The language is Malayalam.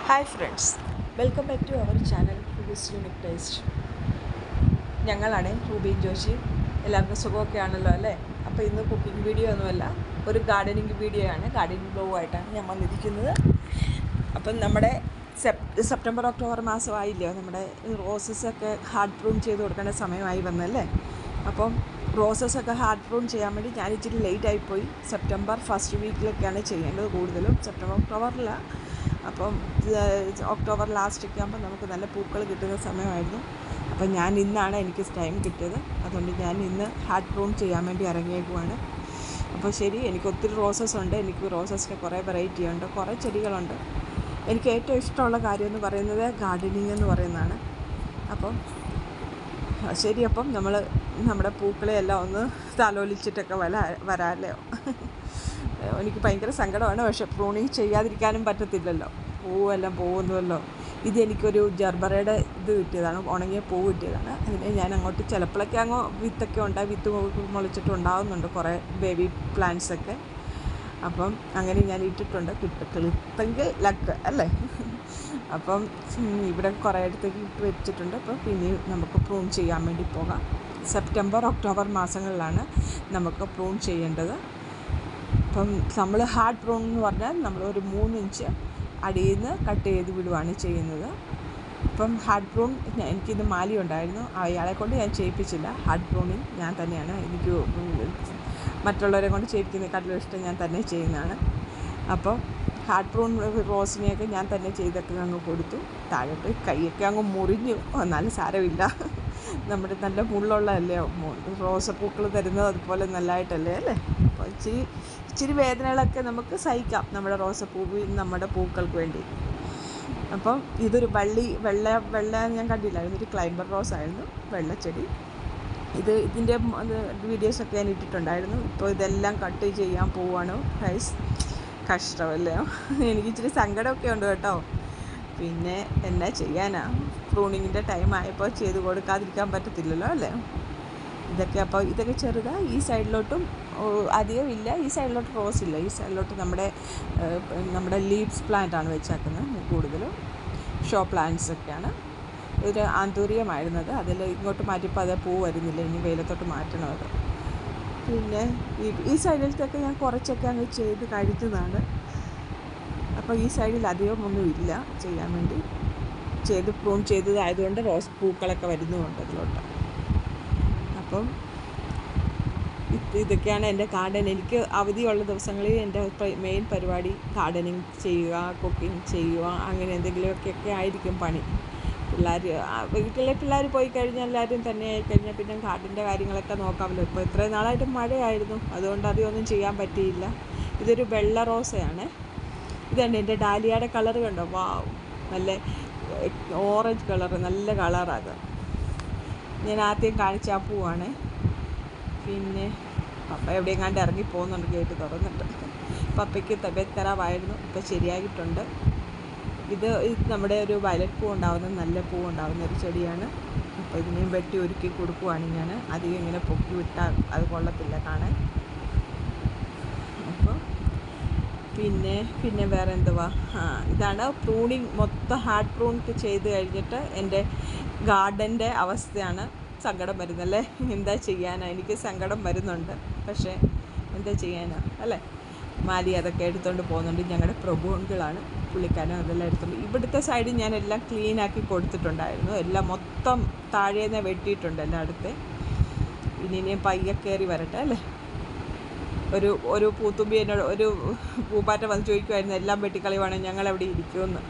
Hi friends, welcome back to our channel Ruby's unique taste. ഞങ്ങളാണ് റൂബീൻ ജോഷി. എല്ലാവർക്കും സുഖമൊക്കെ ആണല്ലോ അല്ലേ? അപ്പോൾ ഇന്ന് കുക്കിംഗ് വീഡിയോ ഒന്നുമല്ല, ഒരു ഗാർഡനിങ് വീഡിയോ ആണ്. ഗാർഡനിങ് ബ്ലോഗ് ആയിട്ടാണ് ഞാൻ വന്നിരിക്കുന്നത്. അപ്പം നമ്മുടെ സെപ്റ്റംബർ ഒക്ടോബർ മാസമായില്ലയോ, നമ്മുടെ റോസസൊക്കെ ഹാർഡ് പ്രൂൺ ചെയ്ത് കൊടുക്കേണ്ട സമയമായി വന്നല്ലേ. അപ്പം റോസസൊക്കെ ഹാർഡ് പ്രൂൺ ചെയ്യാൻ വേണ്ടി ഞാൻ ഇച്ചിരി ലേറ്റായിപ്പോയി. സെപ്റ്റംബർ ഫസ്റ്റ് വീക്കിലൊക്കെയാണ് ചെയ്യേണ്ടത് കൂടുതലും, സെപ്റ്റംബർ ഒക്ടോബറില്ല. അപ്പം ഒക്ടോബർ ലാസ്റ്റൊക്കെ ആകുമ്പോൾ നമുക്ക് നല്ല പൂക്കൾ കിട്ടുന്ന സമയമായിരുന്നു. അപ്പം ഞാൻ ഇന്നാണ് എനിക്ക് ടൈം കിട്ടിയത്. അതുകൊണ്ട് ഞാൻ ഇന്ന് ഹാർഡ് പ്രൂൺ ചെയ്യാൻ വേണ്ടി ഇറങ്ങിയേക്കുവാണ്. അപ്പോൾ ശരി, എനിക്ക് ഒത്തിരി റോസസ് ഉണ്ട്. എനിക്ക് റോസസിൻ്റെ കുറേ വെറൈറ്റി ഉണ്ട്, കുറേ ചെടികളുണ്ട്. എനിക്ക് ഏറ്റവും ഇഷ്ടമുള്ള കാര്യം എന്ന് പറയുന്നത് ഗാർഡനിങ് എന്ന് പറയുന്നതാണ്. അപ്പം ശരി, അപ്പം നമ്മൾ നമ്മുടെ പൂക്കളെയെല്ലാം ഒന്ന് താലോലിച്ചിട്ടൊക്കെ വരാമല്ലോ. എനിക്ക് ഭയങ്കര സങ്കടമാണ്, പക്ഷെ പ്രൂണിങ് ചെയ്യാതിരിക്കാനും പറ്റത്തില്ലല്ലോ, പൂവെല്ലാം പോകുന്നുവല്ലോ. ഇതെനിക്കൊരു ജർബറയുടെ ഇത് കിട്ടിയതാണ്, ഉണങ്ങിയ പൂ കിട്ടിയതാണ്. അതിനെ ഞാൻ അങ്ങോട്ട് ചിലപ്പോഴൊക്കെ അങ്ങ് വിത്തൊക്കെ ഉണ്ടായി, വിത്ത് മുളച്ചിട്ടുണ്ടാകുന്നുണ്ട് കുറേ ബേബി പ്ലാന്റ്സൊക്കെ. അപ്പം അങ്ങനെ ഞാൻ ഇട്ടിട്ടുണ്ട്, കിട്ടെങ്കിൽ ലക്ക് അല്ലേ. അപ്പം ഇവിടെ കുറേ ഇടത്തേക്ക് ഇട്ട് വെച്ചിട്ടുണ്ട്. അപ്പം പിന്നെയും നമുക്ക് പ്രൂൺ ചെയ്യാൻ വേണ്ടി പോകാം. സെപ്റ്റംബർ ഒക്ടോബർ മാസങ്ങളിലാണ് നമുക്ക് പ്രൂൺ ചെയ്യേണ്ടത്. അപ്പം നമ്മൾ ഹാർഡ് പ്രൂൺ എന്ന് പറഞ്ഞാൽ നമ്മൾ ഒരു 3 ഇഞ്ച് അടിയിൽ നിന്ന് കട്ട് ചെയ്ത് വിടുവാണ് ചെയ്യുന്നത്. അപ്പം ഹാർഡ് പ്രൂൺ എനിക്കിന്ന് മാലി ഉണ്ടായിരുന്നു, അയാളെ കൊണ്ട് ഞാൻ ചെയ്യിപ്പിച്ചില്ല. ഹാർഡ് പ്രൂണിങ് ഞാൻ തന്നെയാണ്, എനിക്ക് മറ്റുള്ളവരെ കൊണ്ട് ചെയ്യിപ്പിക്കുന്നതിനെക്കാട്ടിലും ഇഷ്ടം ഞാൻ തന്നെ ചെയ്യുന്നതാണ്. അപ്പോൾ ഹാർഡ് പ്രൂൺ റോസിനെയൊക്കെ ഞാൻ തന്നെ ചെയ്തൊക്കെ അങ്ങ് കൊടുത്തു. താഴോട്ട് കൈയൊക്കെ അങ്ങ് മുറിഞ്ഞു, എന്നാലും സാരമില്ല. നമ്മുടെ നല്ല മുള്ളുള്ളതല്ലേ റോസപ്പൂക്കൾ തരുന്നത്, അതുപോലെ നല്ലതായിട്ടല്ലേ അല്ലേ. അപ്പോൾ ഇച്ചിരി വേദനകളൊക്കെ നമുക്ക് സഹിക്കാം നമ്മുടെ റോസപ്പൂവ്, നമ്മുടെ പൂക്കൾക്ക് വേണ്ടി. അപ്പം ഇതൊരു വെള്ള ഞാൻ കണ്ടില്ല, ഇതൊരു ക്ലൈംബർ റോസ് ആയിരുന്നു, വെള്ളച്ചെടി. ഇതിൻ്റെ വീഡിയോസൊക്കെ ഞാൻ ഇട്ടിട്ടുണ്ടായിരുന്നു. ഇപ്പോൾ ഇതെല്ലാം കട്ട് ചെയ്യാൻ പോവാണ് ഗൈസ്. കഷ്ടമല്ലേ, എനിക്കിച്ചിരി സങ്കടമൊക്കെ ഉണ്ട് കേട്ടോ. പിന്നെ എന്നാ ചെയ്യാനാ, പ്രൂണിങ്ങിൻ്റെ ടൈം ആയപ്പോൾ ചെയ്ത് കൊടുക്കാതിരിക്കാൻ പറ്റത്തില്ലല്ലോ അല്ലേ. ഇതൊക്കെ ചെറുതാണ്. ഈ സൈഡിലോട്ടും അധികം ഇല്ല, ഈ സൈഡിലോട്ട് റോസ് ഇല്ല, ഈ സൈഡിലോട്ട് നമ്മുടെ ലീവ്സ് പ്ലാന്റാണ് വെച്ചേക്കുന്നത് കൂടുതലും. ഷോ പ്ലാന്റ്സൊക്കെയാണ്. ഒരു ആന്തൂര്യമായിരുന്നത്, അതിൽ ഇങ്ങോട്ട് മാറ്റിയപ്പോൾ അത് പൂ വരുന്നില്ല, ഇനി വെയിലത്തോട്ട് മാറ്റണം അത്. പിന്നെ ഈ സൈഡിലത്തൊക്കെ ഞാൻ കുറച്ചൊക്കെ അങ്ങ് ചെയ്ത് കഴിച്ചതാണ്. അപ്പോൾ ഈ സൈഡിൽ അധികമൊന്നുമില്ല ചെയ്യാൻ വേണ്ടി, പ്രൂൺ ചെയ്തതായതുകൊണ്ട് റോസ് പൂക്കളൊക്കെ വരുന്നുമുണ്ട് അതിലോട്ട്. അപ്പം ഇതൊക്കെയാണ് എൻ്റെ ഗാർഡൻ. എനിക്ക് അവധിയുള്ള ദിവസങ്ങളിൽ എൻ്റെ മെയിൻ പരിപാടി ഗാർഡനിങ് ചെയ്യുക, കുക്കിംഗ് ചെയ്യുക, അങ്ങനെ എന്തെങ്കിലുമൊക്കെ ആയിരിക്കും പണി. വീട്ടിലെ പിള്ളേർ പോയി കഴിഞ്ഞാൽ, എല്ലാവരും തന്നെ ആയിക്കഴിഞ്ഞാൽ പിന്നെ ഗാർഡൻ്റെ കാര്യങ്ങളൊക്കെ നോക്കാമല്ലോ. ഇപ്പോൾ ഇത്രയും നാളായിട്ട് മഴയായിരുന്നു, അതുകൊണ്ട് അധികമൊന്നും ചെയ്യാൻ പറ്റിയില്ല. ഇതൊരു വെള്ള റോസയാണ്. ഇതുണ്ട് എൻ്റെ ഡാലിയയുടെ കളർ കണ്ടോ, വാവ്, നല്ല ഓറഞ്ച് കളർ, നല്ല കളറാണ്. ഞാൻ ആദ്യം കാണിച്ച ആ പൂവാണ്. പിന്നെ പപ്പ എവിടെയെങ്ങാണ്ട് ഇറങ്ങി പോകുന്നുണ്ട് ഗേറ്റ് തുറന്നിട്ട്. പപ്പയ്ക്ക് തബിയത്ത് ഖരാബായിരുന്നു, ഇപ്പോൾ ശരിയായിട്ടുണ്ട്. ഇത് നമ്മുടെ ഒരു വയലറ്റ് പൂ ഉണ്ടാകുന്ന, നല്ല പൂ ഉണ്ടാകുന്ന ഒരു ചെടിയാണ്. അപ്പോൾ ഇതിനെയും വെട്ടി ഒരുക്കി കൊടുക്കുവാണ് ഞാൻ. അധികം ഇങ്ങനെ പൊക്കി വിട്ടാൽ അത് കൊള്ളത്തില്ല കാണാൻ. അപ്പോൾ പിന്നെ വേറെ എന്തുവാ, ഇതാണ് പ്രൂണിങ്. മൊത്തം ഹാർഡ് പ്രൂൺ ചെയ്ത് കഴിഞ്ഞിട്ട് എൻ്റെ ഗാർഡൻ്റെ അവസ്ഥയാണ്. സങ്കടം വരുന്നല്ലേ, എന്താ ചെയ്യാനാ, എനിക്ക് സങ്കടം വരുന്നുണ്ട്, പക്ഷേ എന്താ ചെയ്യാനാ അല്ലേ. മാലി അതൊക്കെ എടുത്തുകൊണ്ട് പോകുന്നുണ്ട്, ഞങ്ങളുടെ പ്രഭു അങ്കിളാണ്, പുള്ളിക്കാരൻ അതെല്ലാം എടുത്തുകൊണ്ട്. ഇവിടുത്തെ സൈഡ് ഞാൻ എല്ലാം ക്ലീനാക്കി കൊടുത്തിട്ടുണ്ടായിരുന്നു, എല്ലാം മൊത്തം താഴേന്ന് വെട്ടിയിട്ടുണ്ട് എല്ലായിടത്തെ. ഇനിയും പയ്യെ കയറി വരട്ടെ അല്ലേ. ഒരു പൂത്തുമ്പി എന്നോട്, ഒരു പൂപ്പാറ്റ വന്ന് ചോദിക്കുമായിരുന്നു, എല്ലാം വെട്ടിക്കളയുവാണെങ്കിൽ ഞങ്ങളെവിടെ ഇരിക്കുമെന്ന്.